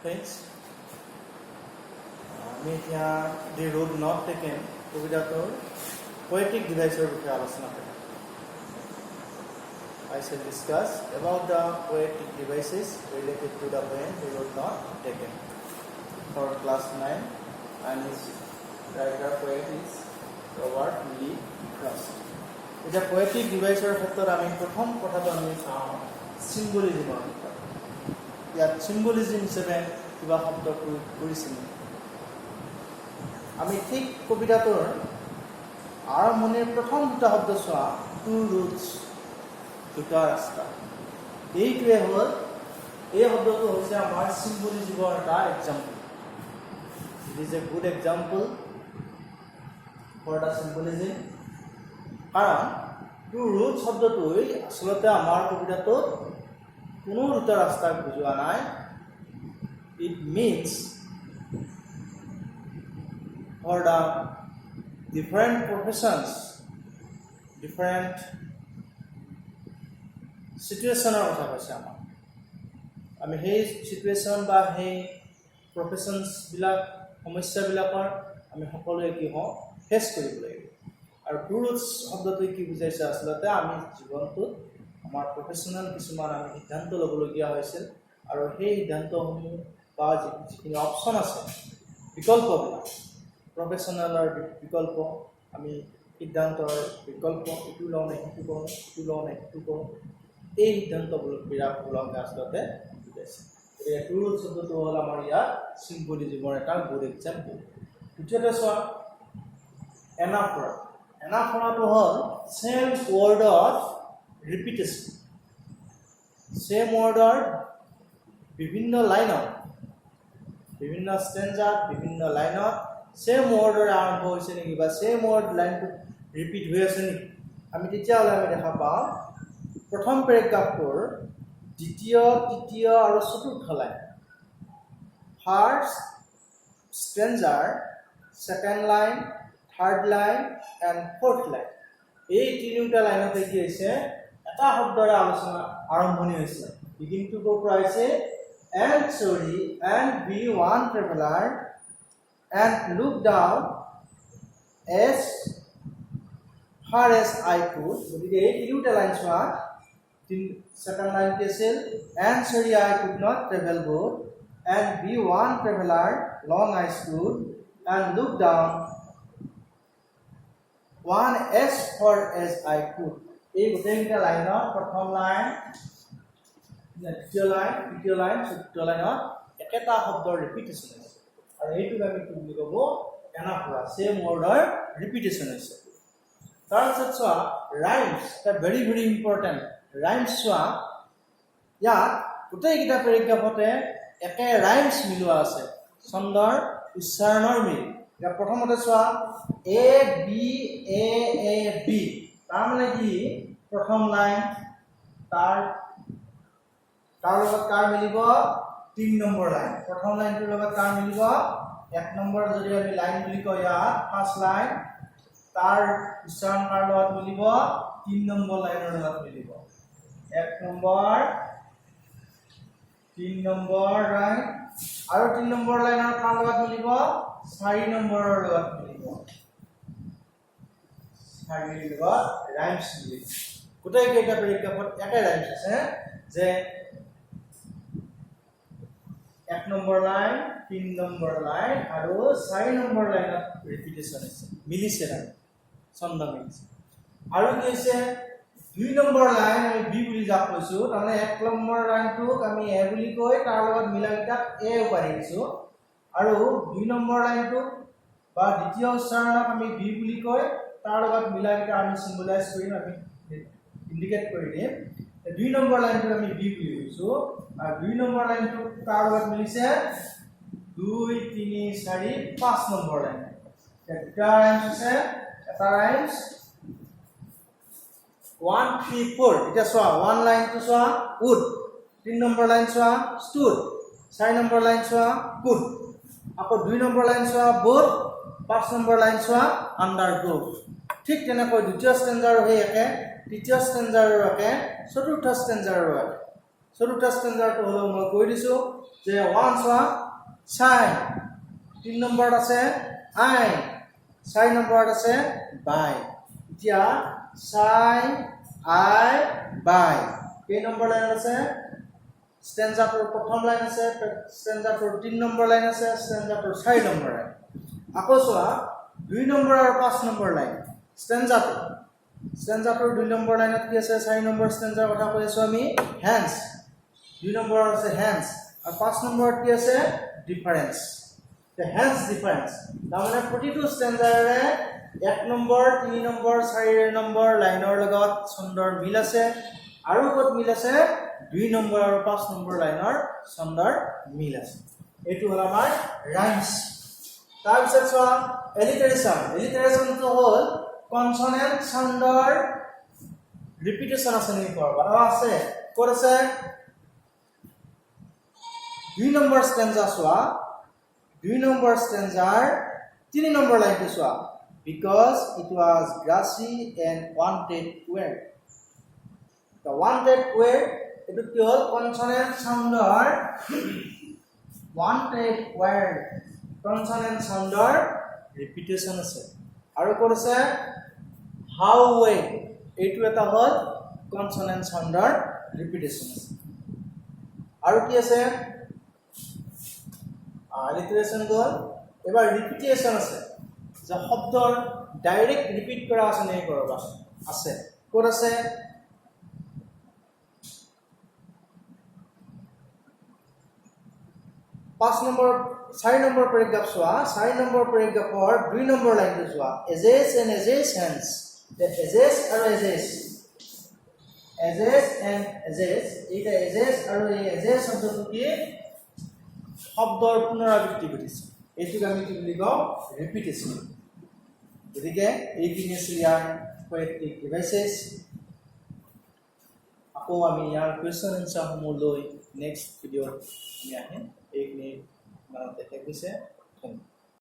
Friends, আমি এতিয়া দি road not taken কবিতাটোৰ poetic deviceৰ বিষয়ে আলোচনা কৰিম। I shall discuss about the poetic devices related to the poem The Road Not Taken for class 9, and his writer poet is Robert Lee Frost. এতিয়া poetic deviceৰ ক্ষেত্ৰত আমি প্ৰথম কথাটো আমি চাওঁ symbolism। ইয়াত symbolism হিচাপে কিবা শব্দ প্ৰয়োগ কৰিছিল। আমি ঠিক কবিতাটোৰ আৰম্ভণিৰ প্ৰথম দুটা শব্দ চোৱা, টু ৰুটছ, দুটা ৰাস্তা। এইটোৱে হ'ল, এই শব্দটো হৈছে আমাৰ চিম্বলিজিমৰ এটা এক্সাম্পল। It is a good example for the symbolism. কাৰণ টু ৰুট শব্দটোৱে আচলতে আমাৰ কবিতাটোত কোনো দুটা ৰাস্তাক বুজোৱা নাই। It means for the different professions, different situationer কথা কৈছে আমাৰ। আমি সেই situation বা সেই professions বিলাক, সমস্যাবিলাকৰ আমি সকলোৱে কি হওঁ ফেচ কৰিব লাগিব। আৰু টু ৰুটছ শব্দটোৱে কি বুজাইছে, আচলতে আমি জীৱনটোত আমাৰ প্ৰফেশ্যনেল কিছুমান আমি সিদ্ধান্ত ল'বলগীয়া হৈছিল, আৰু সেই সিদ্ধান্তসমূহ বা যিখিনি অপশ্যন আছে, বিকল্পবিলাক, প্ৰফেশ্যনেলৰ বিকল্প, আমি সিদ্ধান্তৰ বিকল্প, ইটো লওঁ নে সিটো কৰোঁ, ইটো লওঁ নে সিটো কৰোঁ, এই সিদ্ধান্তবিলাকে আচলতে বুজাইছে। গতিকে টু ৰুট শব্দটো হ'ল আমাৰ ইয়াত চিম্বলিজিমৰ এটা গুড এক্সাম্পল। দ্বিতীয়তে চোৱা এনাফৰা। এনাফৰাটো হ'ল চেম ৱৰ্ডৰ ৰিপিটেশ্যন। চেম ৱৰ্ডৰ বিভিন্ন লাইনত, বিভিন্ন ষ্টেঞ্জাত, বিভিন্ন লাইনত চেম ৱৰ্ডৰে আৰম্ভ হৈছে নেকি, বা চেম ৱৰ্ড লাইনটো ৰিপিট হৈ আছে নেকি। আমি তেতিয়াহ'লে আমি দেখা পাওঁ প্ৰথম পেৰেগ্ৰাফটোৰ দ্বিতীয়, তৃতীয় আৰু চতুৰ্থ line, first stanza, second line, third line and fourth line, এই তিনিওটা লাইনতে কি হৈছে, এটা শব্দৰে আলোচনা আৰম্ভণি হৈছে। বিগিনটো ক'ৰ পৰা হৈছে, and sorry and be one traveller and look down as far as I could. গতিকে এই তিনিটা লাইন চোৱা, second line কি আছিল, and sorry I could not travel both, and be one traveler long I stood, and look down one as far as I could. এই গোটেইকেইটা লাইনত প্ৰথম লাইন, দ্বিতীয় লাইন, তৃতীয় লাইন, চতুৰ্থ লাইনত একেটা শব্দৰ ৰিপিটেশ্যন আছে, আৰু এইটোক আমি কি বুলি ক'ব, এনাফৰা, চেম ৱৰ্ডৰ ৰিপিটেশ্যন হৈছে। তাৰপিছত চোৱা ৰাইমছ, এটা ভেৰি ভেৰি ইম্পৰ্টেণ্ট ৰাইমছ। চোৱা ইয়াত গোটেইকেইটা পেৰেগ্ৰাফতে একে ৰাইমছ মিলোৱা আছে, ছন্দৰ উচ্চাৰণৰ মিল। এতিয়া প্ৰথমতে চোৱা A B A A B, তাৰমানে কি, প্ৰথম লাইন তাৰ লগত কাৰ মিলিব, 3 নম্বৰ লাইন, প্ৰথম লাইনটোৰ লগত কাৰ মিলিব, 1 নম্বৰ যদি আমি লাইন বুলি কওঁ ইয়াত ফাৰ্ষ্ট লাইন, তাৰ উচ্চাৰণ কাৰ লগত মিলিব, 3 নম্বৰ লাইনৰ লগত মিলিব। 1 নম্বৰ, 3 নম্বৰ লাইন, আৰু 3 নম্বৰ লাইনৰ কাৰ লগত মিলিব, 4 নম্বৰৰ লগত মিলিব। 4 লগত ৰাইমছ মিলিব। গোটেইকেইটা পেৰেগ্ৰাফত একে ৰাইমছ আছে, যে 1 নম্বৰ লাইন, 3 নম্বৰ লাইন আৰু 4 নম্বৰ লাইনত ৰিপিটেশ্যন হৈছে, মিলিছে নাই, ছন্দ মিলিছে। আৰু কি হৈছে, 2 নম্বৰ লাইন আমি বি বুলি যাক কৈছোঁ, তাৰমানে 1 নম্বৰ লাইনটোক আমি এ বুলি কৈ তাৰ লগত মিলাকেইটাক এ উপাধি দিছোঁ, আৰু 2 নম্বৰ লাইনটোক বা দ্বিতীয় উচ্চাৰণক আমি বি বুলি কৈ তাৰ লগত মিলাকেইটা আমি চিম্বলাইজ কৰিম, আমি ইণ্ডিকেট কৰি দিম। 2 নম্বৰ লাইনটোক আমি বি বুলি কৈছোঁ, আৰু 2 নম্বৰ লাইনটো তাৰ লগত মিলিছে 2, 3, 4, 5 নম্বৰ লাইন। দুটা ৰাইমছ আছে, এটা ৰাইমছ 1, 3, 4। এতিয়া চোৱা 1 লাইনটো চোৱা উড, 3 নম্বৰ লাইন চোৱা ষ্টুড, 4 নম্বৰ লাইন চোৱা কুড, আকৌ 2 নম্বৰ লাইন চোৱা বোট, 5 নম্বৰ লাইন চোৱা আণ্ডাৰ গ্ৰোভ। ঠিক তেনেকৈ দ্বিতীয় ষ্টেঞ্জাৰো সেই একে, তৃতীয় ষ্টেঞ্জাৰো একে, চতুৰ্থ ষ্টেঞ্জাৰো একে। চতুৰ্থ ষ্টেঞ্জাটো হলো মই কৈ দিছো যে 1 চোৱা চাই 3 নম্বৰত আছে আই 4 নম্বৰত আছে বাই এতিয়া চাই আই বাই কেই নম্বৰ লাইন আছে ষ্টেঞ্জাটোৰ প্ৰথম লাইন আছে ষ্টেঞ্জাটোৰ 3 নম্বৰ লাইন আছে ষ্টেঞ্জাটোৰ 4 নম্বৰ লাইন আকৌ চোৱা 2 নম্বৰ আৰু 5 নম্বৰ লাইন ষ্টেঞ্জাটোৰ 2 নম্বৰ লাইনত কি আছে 4 নম্বৰ ষ্টেঞ্জাৰ কথা কৈ আছো আমি হেন্ডস 2 নম্বৰত আছে হেন্ডস আৰু 5 নম্বৰত কি আছে ডিফাৰেন্স the hence difference তাৰমানে প্ৰতিটো ষ্টেঞ্জাৰে 1 নম্বৰ 3 নম্বৰ 4 নম্বৰ লাইনৰ লগত ছন্দৰ মিল আছে আৰু ক'ত মিল আছে 2 নম্বৰ আৰু 5 নম্বৰ লাইনৰ ছন্দৰ মিল আছে এটো হল আমাৰ ৰাইমস তাৰ পিছত চোৱা এলিটাৰেশনটো হল কনসনেন্ট ছন্দৰ ৰিপিটেশন আছে নি কৰবা আছে ক'ত আছে 2 নম্বৰ ষ্টেঞ্জা চোৱা 2 number stanza 3 number line to swap because it was grassy and wanted where the wanted where it is called consonant sounder wanted where consonant sounder repetition ase aru kor ase how way etu eta hol consonant sounder repetition ase aru ki ase alliteration গল এবাৰ ৰিপিটেশন আছে যে শব্দৰ direct repeat কৰা আছে নাই কৰবা আছে code আছে 5 নম্বৰ 4 নম্বৰ প্যাৰাগ্ৰাফ চোৱা 4 নম্বৰ প্যাৰাগ্ৰাফৰ 2 নম্বৰ লাইনটো চোৱা edges and edges hence the edges আৰু এজেস এন্ড এজেস এটা এজেস আৰু এই এজেস শব্দটো কি শব্দৰ পুনৰাবৃত্তি ঘটিছে এইটোক আমি কি বুলি কওঁ ৰিপিটেশন গতিকে এইখিনি আছে ইয়াৰ poetic devices আকৌ আমি ইয়াৰ কোৱেশ্চন এনসাৰ সমূহ লৈ নেক্সট ভিডিঅ'ত আমি আহিম এইখিনি মানতে শেষ হৈছে